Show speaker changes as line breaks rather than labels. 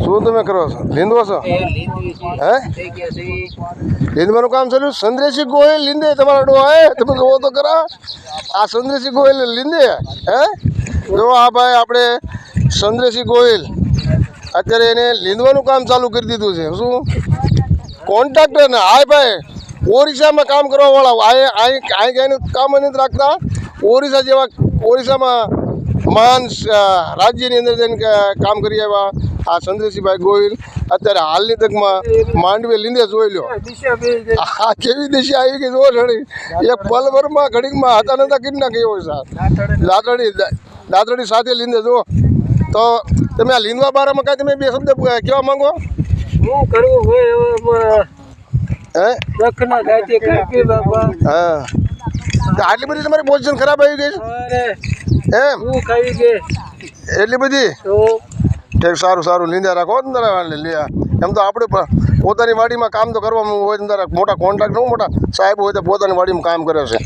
શું તમે કરો છો? લીંદવો છો? હે, લીંદવાનું કામ ચાલ્યું? સંદ્રેશી ગોહિલ લીંદે તમારા ડો હે? તમે જોવો તો ખરા, આ સંદ્રેશી ગોહિલ લીંદે હે. જો આ ભાઈ આપણે સંદ્રેશી ગોહિલ અત્યારે એને લીંદવાનું કામ ચાલુ કરી દીધું છે. શું કોન્ટ્રાક્ટર ને? હાય ભાઈ, ઓરિસ્સામાં કામ કરવાવાળા અહીં ક્યાંયનું કામ નથી રાખતા. ઓરિસ્સા જેવા ઓરિસ્સામાં મહાન રાજ્યની અંદર જઈને કામ કરી આવ્યા આ સંદ્રેશીભાઈ ગોહિલ અત્યારે હાલની તકમાં માંડવી લીંદે જોઈ લો. આ કેવી દિશા આવી ગઈ જો ઘડી એક પલભરમાં ઘડીકમાં હતા નતા કરી નાખી હોય સાહેબ. દાતરડી સાથે લીંદે જો. તો તમે આ લીંદવા બારામાં કાંઈ તમે બે શબ્દ કહેવા માંગો?
શું કરવું હોય
હે?
હા,
આટલી બધી તમારી પોઝિશન ખરાબ આવી ગઈ એમ? એટલી બધી? ઠીક, સારું સારું, લીંદા રાખો ને લે. એમ તો આપણે પોતાની વાડીમાં કામ તો કરવાનું હોય ને, મોટા કોન્ટ્રાક્ટ મોટા સાહેબ હોય તો પોતાની વાડીમાં કામ કરે છે.